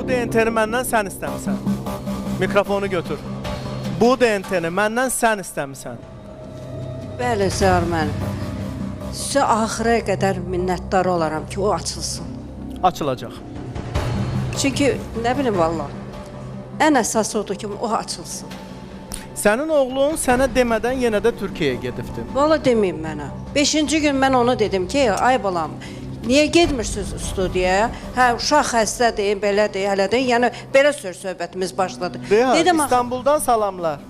DNT-ni məndən sən istəmisən. Mikrofonu götür. Bu DNT-ni məndən sən istəmisən. Bəli, Zahir müəllim. Sizə axıra qədər minnətdar olaram ki, o açılsın. Açılacaq. Çünki nə bilim valla, ən əsas odur ki, o açılsın. Sənin oğlun sənə demədən yenə də Türkiyəyə gedibdi. Valla deməyim mənə. 5-ci gün mən ona dedim ki, ay balam, niyə gedmirsiniz studiyaya? Hə, uşaq xəstədir, belədir, hələdir. Yəni, belə söhbətimiz başladı. Dedim, İstanbuldan salamlar.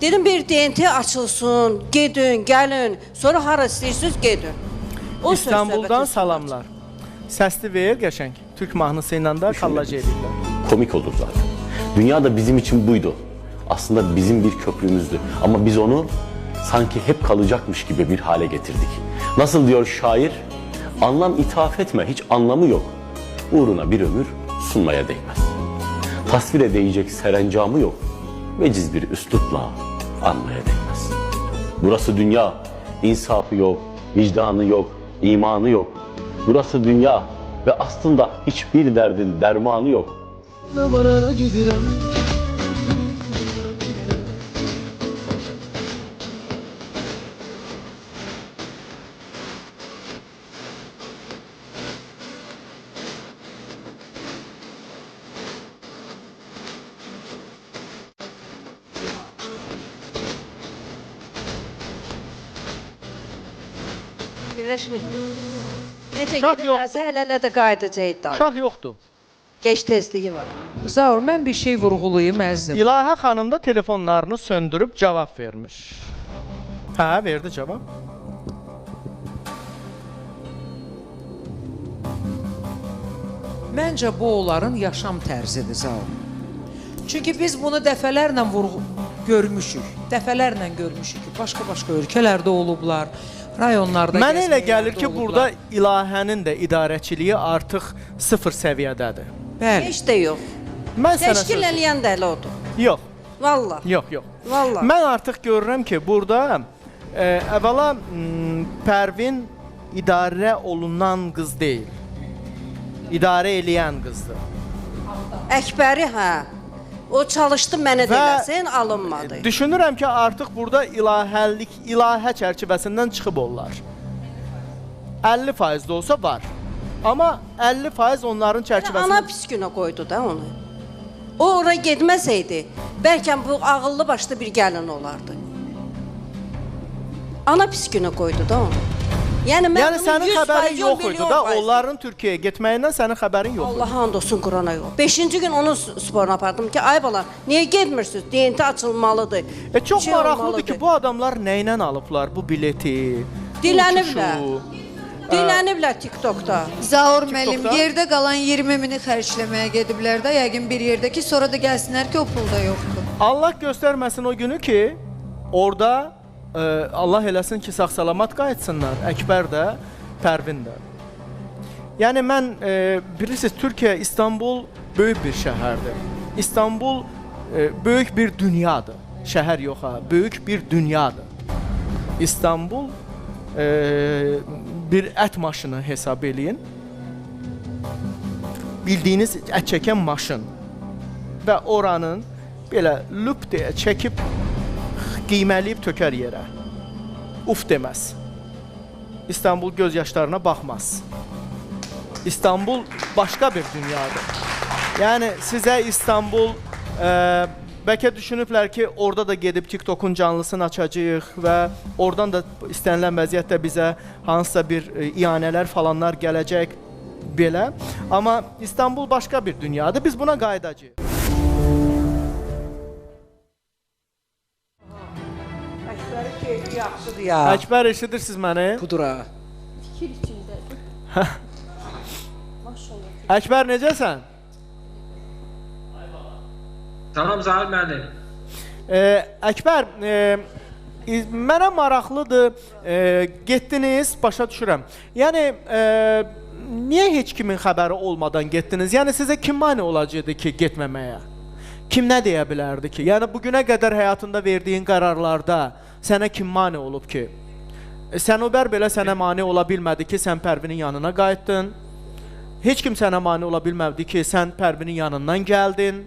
Dedim, bir DNT açılsın, gedin, gəlin. Sonra hara istəyirsiniz, gedin. İstanbuldan salamlar. Səsli ver, qəşəng. Türk mahnısı ilə də kallaj edirlər. Komik olur zaten. Dünya da bizim için buydu. Aslında bizim bir köprümüzdü. Ama biz onu sanki hep kalacakmış gibi bir hale getirdik. Nasıl diyor şair? Anlam ithaf etme, hiç anlamı yok. Uğruna bir ömür sunmaya değmez. Tasvire değecek serencamı yok. Veciz bir üslupla anmaya değmez. Burası dünya, insafı yok, vicdanı yok, imanı yok. Burası dünya ve aslında hiçbir derdin dermanı yok. Uşaq yox. Hələ də qayıdacaq. Uşaq yoxdur. Geç tezliyi var. Zaur, mən bir şey vurğulayım əzizim. İlahə xanım da telefonlarını söndürüb cavab vermiş. Hə, verdi cavab. Məncə bu onların yaşam tərzidir Zaur. Çünki biz bunu dəfələrlə görmüşük. Dəfələrlə görmüşük ki, başqa-başqa ölkələrdə olublar, rayonlarda Mənə elə gəzməyələrdə gəlir ki, olublar. burada ilahənin də idarəçiliyi artıq sıfır səviyyədədir. Bəli. Heç də yox. Mən sənə Təşkil eləyən də elə odur. Yox, Valla. yox. Valla. Mən artıq görürəm ki, burada əvvəla Pərvin idarə olunan qız deyil. İdarə eləyən qızdır. Əkbəri, hə. O çalışdı mənə deməsin, alınmadı. Düşünürəm ki, artıq burada ilahə çərçivəsindən çıxıb onlar. 50% də olsa var. Amma 50% onların çərçivəsində... Ana pis günə qoydu da onu. O oraya getməsəydi, bəlkə bu ağıllı başlı bir gəlin olardı. Ana pis günə qoydu da onu. Yəni sənin xəbərin yox idi da, onların Türkiyəyə getməyindən sənin xəbərin yox idi. Allah and olsun Qurana yox. 5-ci gün onun sporuna apardım ki, ay bala, niyə getmirsiniz? DNT açılmalıdır. Çox maraqlıdır ki, bu adamlar nə ilə alıblar bu bileti? Diləniblər. Diləniblər TikTokda. Zaur müəllim, TikTokda? yerdə qalan 20.000-i xərcləməyə gediblər də, yəqin bir yerdə ki, sonra da gəlsinlər ki, o pulda yoxdur. Allah göstərməsin o günü ki, orada Allah eləsin ki, sağ-salamat qayıtsınlar. Əkbər də, Pərvin də. Yəni mən, bilirsiniz, Türkiyə, İstanbul böyük bir şəhərdir. İstanbul böyük bir dünyadır. Şəhər yox ha, böyük bir dünyadır. İstanbul bir ət maşını hesab eləyin. Bildiyiniz ət çəkən maşın. Və oranın belə lüp deyə çəkib qiyməliyib tökər yerə. Uf deməz. İstanbul göz yaşlarına baxmaz. İstanbul başqa bir dünyadır. Yəni sizə İstanbul bəlkə düşünüblər ki, orada da gedib TikTok'un canlısını açacağıq və oradan da istənilən vəziyyətdə bizə hansısa bir iyanələr falanlar gələcək belə. Amma İstanbul başqa bir dünyadır. Biz buna qayıdacağıq. Yaxşıdır ya. Əkbər, eşidirsiniz məni? Budur ha. Əkbər, necəsən? Tamam Zahir müəllim. Əkbər, mənə maraqlıdır, getdiniz, başa düşürəm. Yəni, niyə heç kimin xəbəri olmadan getdiniz? Yəni, sizə kim mane olacaqdı ki, getməməyə? Kim nə deyə bilərdi ki? Yəni, bugünə qədər həyatında verdiyin qərarlarda sənə kim mane olub ki? Sənubər belə sənə mane ola bilmədi ki, sən Pərvinin yanına qayıtdın. Heç kim sənə mane ola bilmədi ki, sən Pərvinin yanından gəldin,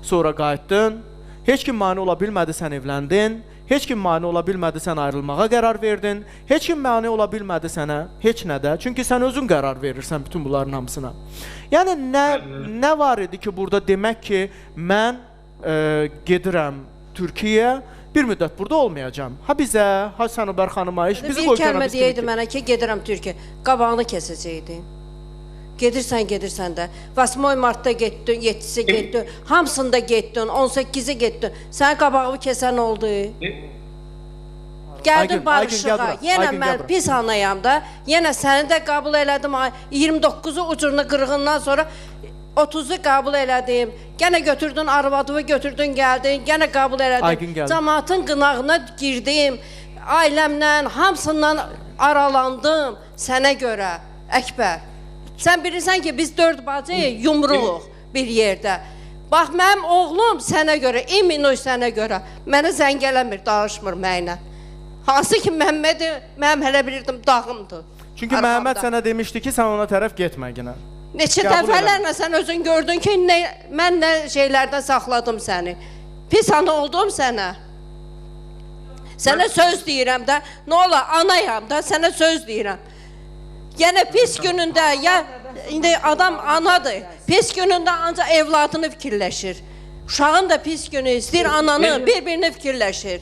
sonra qayıtdın. Heç kim mane ola bilmədi, sən evləndin. Heç kim mane ola bilmədi, sən ayrılmağa qərar verdin. Heç kim mane ola bilmədi sənə heç nədə. Çünki sən özün qərar verirsən bütün bunların hamısına. Yəni nə var idi ki, burada demək ki, mən gedirəm Türkiyəyə, bir müddət burada olmayacağam. Ha bizə, ha Sənubər xanıma, iş bizi qoy Bir kəlmə kənara deyəydi mənə ki, gedirəm Türkiyə. Qabağını kəsəcəkdi. Gedirsən də. 8 martda getdin, 7-si getdin, hamısında getdin, 18-i getdin. Sənin qabağını kəsən oldu. Gəldin barışığa. Yenə mən pis anayam da. Yenə səni də qəbul elədim. 29-u ucunu qırğından sonra 30-u qəbul elədim. Yenə götürdün arvadımı, götürdün gəldin. Yenə qəbul elədim. Cəmaatın qınağına girdim. Ailəmlə, hamısından aralandım sənə görə. Əkbər. Sən bilirsən ki, biz 4 bacı yumruq bir yerdə. Bax, mənim oğlum sənə görə, iminoy sənə görə. Mənə zəng eləmir, danışmır mənə. Hansı ki, mənim hələ bilirdim, dağımdır. Çünki Məhəmməd sənə demişdi ki, sən ona tərəf getmə yenə. Neçə dəfələrlə sən özün gördün ki, mən nə şeylərdən saxladım səni. Pis ana oldum sənə. Sənə söz deyirəm də, nə ola, anayam da, sənə söz deyirəm. Yəni pis günündə, ya indi adam anadır, pis günündə ancaq evladını fikirləşir. Uşağın da pis günü istəyir, ananı, bir-birini fikirləşir.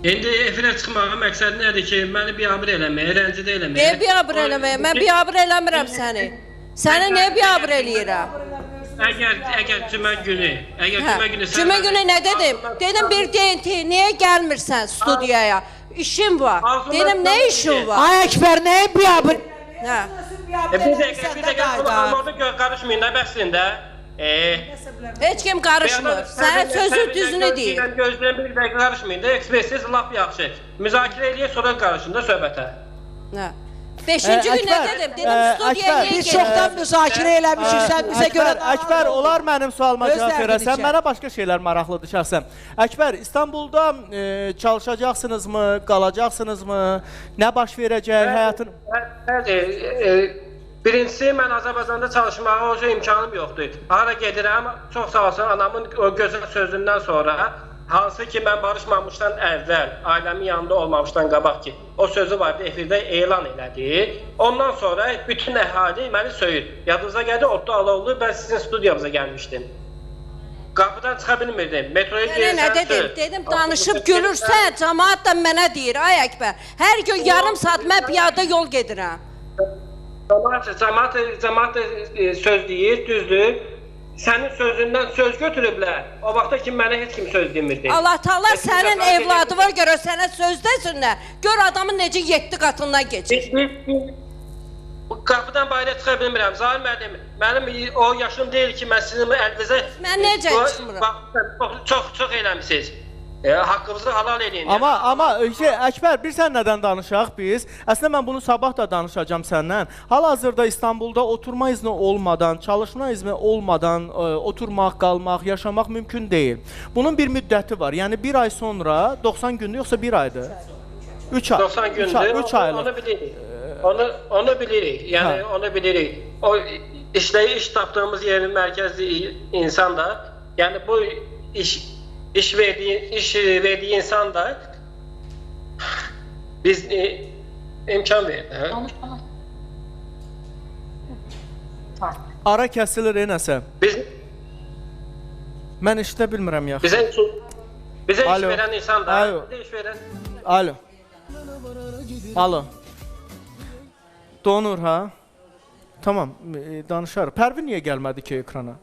İndi efirə çıxmağın məqsədi nədir ki, məni biabır eləməyə, rəncidə eləməyə. Niyə biabır eləməyə? Mən biabır eləmirəm səni. Səni niyə biabır eləyirəm? Əgər cümə günü... Cümə günü nə dedim? Dedim bir deyin, niyə gəlmirsən studiyaya? İşim var. Dedim, nə işin var? Ay Əkbər, nəyə biabır? Bir dəqiqə, qarışmayın da bəxsində. Heç kim qarışmır. Sənə sözü düzünü deyir. Gözləyən bir dəqiqə qarışmayın da, ekspersiz lap yaxşı. Müzakirə eləyək, sonra qarışın da söhbətə. 5-ci gün nə dedim? Dedim, studiyaya niyə Biz çoxdan müzakirə eləmişik, sən bizə görə... Əkbər, olar mənim sualıma cavab verəsən. Mənə başqa şeylər maraqlıdır şəxsən. Əkbər, İstanbulda çalışacaqsınızmı, qalacaqsınızmı? Nə baş verəcək həyatın? Birincisi, mən Azərbaycanda çalışmağa imkanım yoxdur. Hara gedirəm, çox sağ olsun, anamın o gözəl sözündən sonra, hansı ki, mən barışmamışdan əvvəl, ailəmin yanında olmamışdan qabaq ki, o sözü vardı, efirdə elan elədi. Ondan sonra bütün əhali məni söyür. Yadınıza gəldi, Otlu Alovlu, mən sizin studiyamıza gəlmişdim. Qapıdan çıxa bilmirdim. Metroya gəlirsən, nə dedim? Dedim, danışıb gülürsən, cəmaat da mənə deyir, ay Əkbər, hər gün yarım saat mən piyada yol gedirəm. Cəmaat söz deyir, düzdür. Sənin sözündən söz götürüblər. O vaxtda ki, mənə heç kim söz demirdi. Allah Taala sənin evladı var, görə sənə söz desinlər. Gör adamın necə 7 qatından keçir. Qapıdan bayıra çıxa bilmirəm. Zahir müəllim, mənim o yaşım deyil ki, mən sizin əlinizə... Mən necə çıxmıram? Çox eləmişsiniz. Haqqınızı halal edin. Amma Əkbər, bir sən nədən danışaq biz? Əslində mən bunu sabah da danışacağam səndən. Hal-hazırda İstanbulda oturma izni olmadan, çalışma izni olmadan oturmaq, qalmaq, yaşamaq mümkün deyil. Bunun bir müddəti var. Yəni bir ay sonra 90 gündür, yoxsa bir aydır? 3 ay. 90 gündür. 3 aylıq. Onu bilirik. Onu bilirik. Yəni onu bilirik. O iş tapdığımız yerin mərkəzi insan da, yəni bu iş verdiği insan da biz imkan verdi. Ara kəsilir nəsə. Mən işdə bilmirəm yaxşı. Bizə iş verən insan da. Alo. Alo. Donur ha? Tamam, danışarıq. Pərvin niyə gəlmədi ki ekrana?